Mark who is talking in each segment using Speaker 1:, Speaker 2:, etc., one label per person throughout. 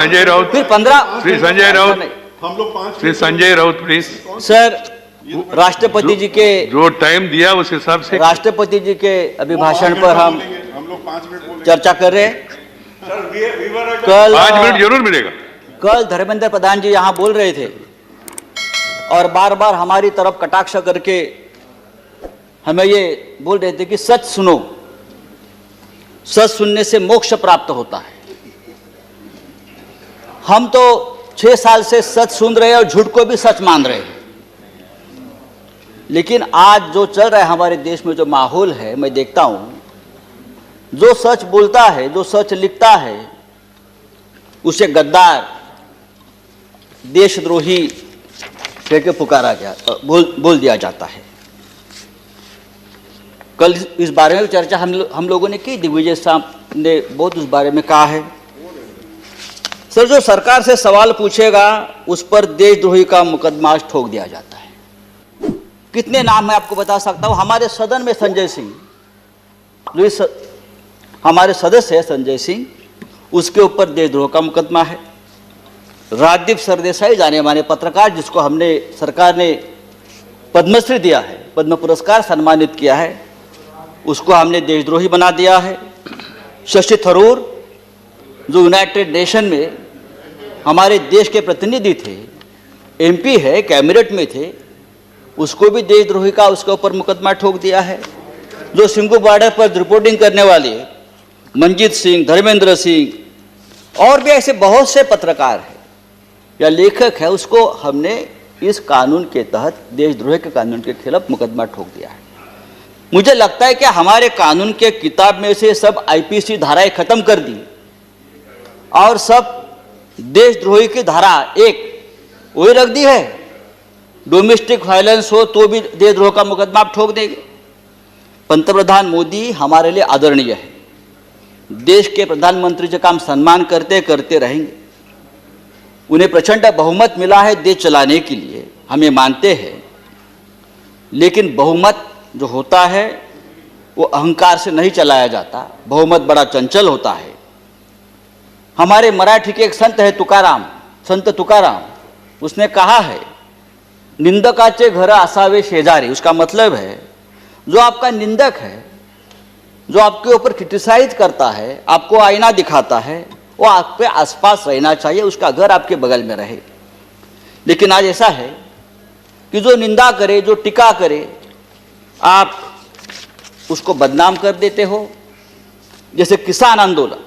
Speaker 1: संजय राउत,
Speaker 2: फिर 15
Speaker 1: श्री संजय राउत,
Speaker 3: हम लोग 5
Speaker 1: श्री संजय राउत प्लीज।
Speaker 2: सर, राष्ट्रपति जी के
Speaker 1: जो टाइम दिया उस हिसाब से
Speaker 2: राष्ट्रपति जी के अभिभाषण पर हम
Speaker 3: लोग 5 मिनट बोलेंगे।
Speaker 2: चर्चा कर रहे हैं। कल
Speaker 1: 5 मिनट जरूर मिलेगा।
Speaker 2: कल धर्मेंद्र प्रधान जी यहाँ बोल रहे थे और बार बार हमारी तरफ कटाक्ष करके हमें ये बोल रहे थे कि सच सुनो, सच सुनने से मोक्ष प्राप्त होता है। हम तो 6 साल से सच सुन रहे हैं और झूठ को भी सच मान रहे हैं, लेकिन आज जो चल रहा है हमारे देश में, जो माहौल है, मैं देखता हूं जो सच बोलता है, जो सच लिखता है, उसे गद्दार, देशद्रोही कह के पुकारा गया, बोल दिया जाता है। कल इस बारे में चर्चा हम लोगों ने की, दिग्विजय साहब ने बहुत उस बारे में कहा है। सर, जो सरकार से सवाल पूछेगा उस पर देशद्रोही का मुकदमा ठोक दिया जाता है। कितने नाम मैं आपको बता सकता हूं। हमारे सदन में संजय सिंह, जो हमारे सदस्य है संजय सिंह, उसके ऊपर देशद्रोह का मुकदमा है। राजदीप सरदेसाई, जाने माने पत्रकार, जिसको हमने सरकार ने पद्मश्री दिया है, पद्म पुरस्कार सम्मानित किया है, उसको हमने देशद्रोही बना दिया है। शशि थरूर, जो यूनाइटेड नेशन में हमारे देश के प्रतिनिधि थे, एमपी है, कैबिनेट में थे, उसको भी देशद्रोही का उसके ऊपर मुकदमा ठोक दिया है। जो सिंघू बॉर्डर पर रिपोर्टिंग करने वाले मंजीत सिंह, धर्मेंद्र सिंह और भी ऐसे बहुत से पत्रकार हैं या लेखक है, उसको हमने इस कानून के तहत, देशद्रोह के कानून के खिलाफ मुकदमा ठोक दिया है। मुझे लगता है कि हमारे कानून के किताब में से सब आईपीसी धाराएं खत्म कर दी और सब देशद्रोही की धारा एक वही रख दी है। डोमेस्टिक वायलेंस हो तो भी देशद्रोह का मुकदमा आप ठोक देंगे। पंतप्रधान मोदी हमारे लिए आदरणीय है, देश के प्रधानमंत्री जी का हम सम्मान करते करते रहेंगे। उन्हें प्रचंड बहुमत मिला है देश चलाने के लिए, हमें मानते हैं, लेकिन बहुमत जो होता है वो अहंकार से नहीं चलाया जाता। बहुमत बड़ा चंचल होता है। हमारे मराठी के एक संत है तुकाराम, संत तुकाराम, उसने कहा है, निंदकाचे घर असावे शेजारी। उसका मतलब है जो आपका निंदक है, जो आपके ऊपर क्रिटिसाइज करता है, आपको आईना दिखाता है, वो आपके आसपास रहना चाहिए, उसका घर आपके बगल में रहे। लेकिन आज ऐसा है कि जो निंदा करे, जो टीका करे, आप उसको बदनाम कर देते हो। जैसे किसान आंदोलन,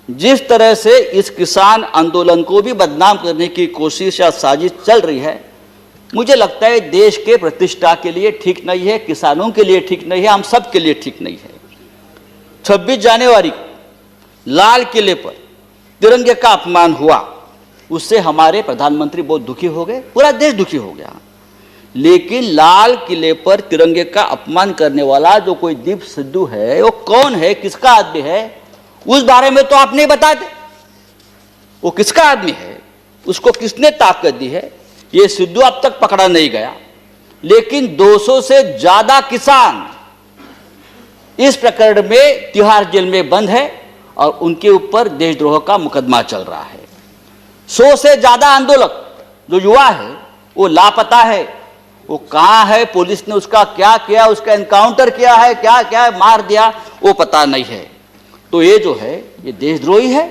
Speaker 2: जिस तरह से इस किसान आंदोलन को भी बदनाम करने की कोशिश या साजिश चल रही है, मुझे लगता है देश के प्रतिष्ठा के लिए ठीक नहीं है, किसानों के लिए ठीक नहीं है, हम सब के लिए ठीक नहीं है। 26 जनवरी को लाल किले पर तिरंगे का अपमान हुआ, उससे हमारे प्रधानमंत्री बहुत दुखी हो गए, पूरा देश दुखी हो गया। लेकिन लाल किले पर तिरंगे का अपमान करने वाला जो कोई दीप सिद्धू है, वो कौन है, किसका आदमी है, उस बारे में तो आप नहीं बताते। वो किसका आदमी है, उसको किसने ताकत दी है, ये सिद्धू अब तक पकड़ा नहीं गया। लेकिन 200 से ज्यादा किसान इस प्रकरण में तिहाड़ जेल में बंद है और उनके ऊपर देशद्रोह का मुकदमा चल रहा है। 100 से ज्यादा आंदोलक जो युवा है वो लापता है। वो कहाँ है, पुलिस ने उसका क्या किया, उसका एनकाउंटर किया है, क्या क्या मार दिया, वो पता नहीं है। तो ये जो है ये देशद्रोही है,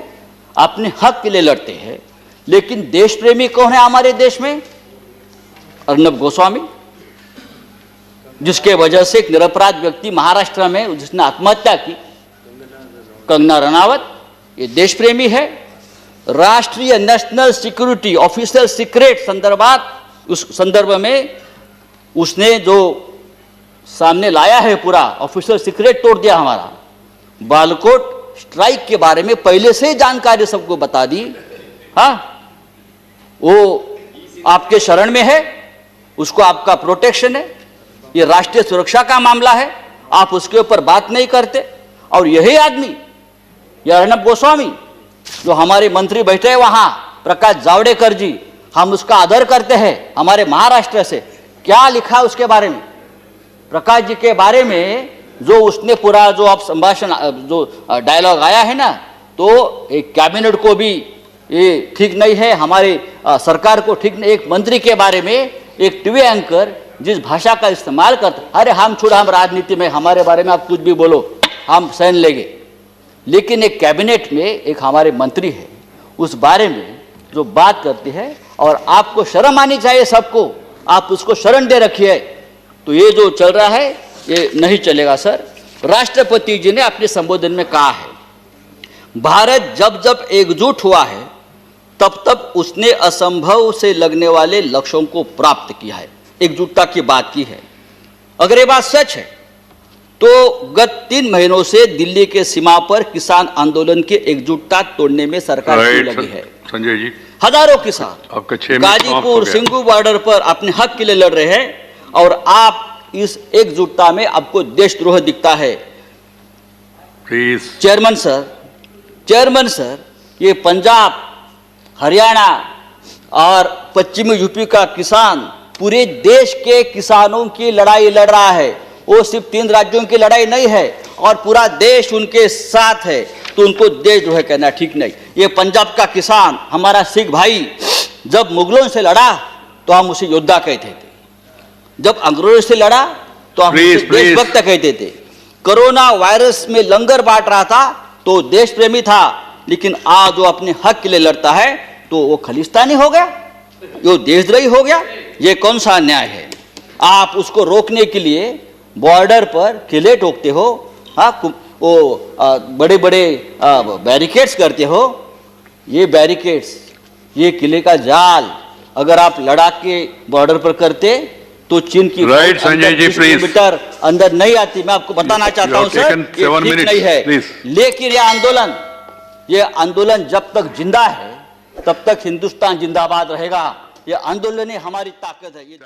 Speaker 2: अपने हक के लिए लड़ते हैं। लेकिन देश प्रेमी कौन है हमारे देश में? अर्नब गोस्वामी, जिसके वजह से एक निरपराध व्यक्ति महाराष्ट्र में जिसने आत्महत्या की, कंगना रनावत, ये देश प्रेमी है। राष्ट्रीय नेशनल सिक्योरिटी ऑफिशियल सीक्रेट संदर्भात, उस संदर्भ में उसने जो सामने लाया है, पूरा ऑफिशियल सीक्रेट तोड़ दिया हमारा। बालाकोट स्ट्राइक के बारे में पहले से ही जानकारी सबको बता दी। हाँ, वो आपके शरण में है, उसको आपका प्रोटेक्शन है, ये राष्ट्रीय सुरक्षा का मामला है, आप उसके ऊपर बात नहीं करते। और यही आदमी, यह अर्नब गोस्वामी, जो हमारे मंत्री बैठे हैं वहां, प्रकाश जावड़ेकर जी, हम उसका आदर करते हैं, हमारे महाराष्ट्र से, क्या लिखा उसके बारे में, प्रकाश जी के बारे में जो उसने पूरा जो आप संभाषण जो डायलॉग आया है ना, तो एक कैबिनेट को भी ये ठीक नहीं है, हमारे सरकार को ठीक नहीं। एक मंत्री के बारे में एक टीवी एंकर जिस भाषा का इस्तेमाल करता, अरे हम छोड़ो, हम राजनीति में, हमारे बारे में आप कुछ भी बोलो, हम सहन लेंगे। लेकिन एक कैबिनेट में एक हमारे मंत्री है, उस बारे में जो बात करती है, और आपको शर्म आनी चाहिए सबको, आप उसको शरण दे रखिए। तो ये जो चल रहा है ये नहीं चलेगा सर। राष्ट्रपति जी ने अपने संबोधन में कहा है, भारत जब जब एकजुट हुआ है तब तब उसने असंभव से लगने वाले लक्ष्यों को प्राप्त किया है, एकजुटता की बात की है। अगर ये बात सच है तो गत 3 महीनों से दिल्ली के सीमा पर किसान आंदोलन की एकजुटता तोड़ने में सरकार क्यों लगी है?
Speaker 1: संजय जी,
Speaker 2: हजारों किसान
Speaker 1: आपका 6 मिनट समाप्त हो
Speaker 2: गाजीपुर
Speaker 1: गया।
Speaker 2: सिंगू बॉर्डर पर अपने हक के लिए लड़ रहे हैं, और आप इस एकजुटता में आपको देशद्रोह दिखता है।
Speaker 1: प्लीज।
Speaker 2: चेयरमैन सर, ये पंजाब, हरियाणा और पश्चिमी यूपी का किसान पूरे देश के किसानों की लड़ाई लड़ रहा है। वो सिर्फ 3 राज्यों की लड़ाई नहीं है, और पूरा देश उनके साथ है, तो उनको देशद्रोह कहना ठीक नहीं। ये पंजाब का किसान, हमारा सिख भाई, जब मुगलों से लड़ा तो हम उसे योद्धा कहते थे, जब अंग्रेजों से लड़ा तो हम उसे देशभक्त कहते थे। कोरोना वायरस में लंगर बांट रहा था तो देश प्रेमी था, लेकिन आज जो अपने हक के लिए लड़ता है तो वो खलिस्तानी हो गया, वो देशद्रोही हो गया। ये कौन सा अन्याय है? आप उसको रोकने के लिए बॉर्डर पर किले ठोकते हो, हाँ, वो बड़े बड़े बैरिकेड्स करते हो। ये बैरिकेड्स, ये किले का जाल अगर आप लड़ाक के बॉर्डर पर करते तो चीन की
Speaker 1: right Sanjay ji, please.
Speaker 2: Kilometre अंदर नहीं आती। मैं आपको बताना चाहता हूं सर, ये ठीक नहीं है। लेकिन ये आंदोलन जब तक जिंदा है तब तक हिंदुस्तान जिंदाबाद रहेगा। ये आंदोलन ही हमारी ताकत है। ये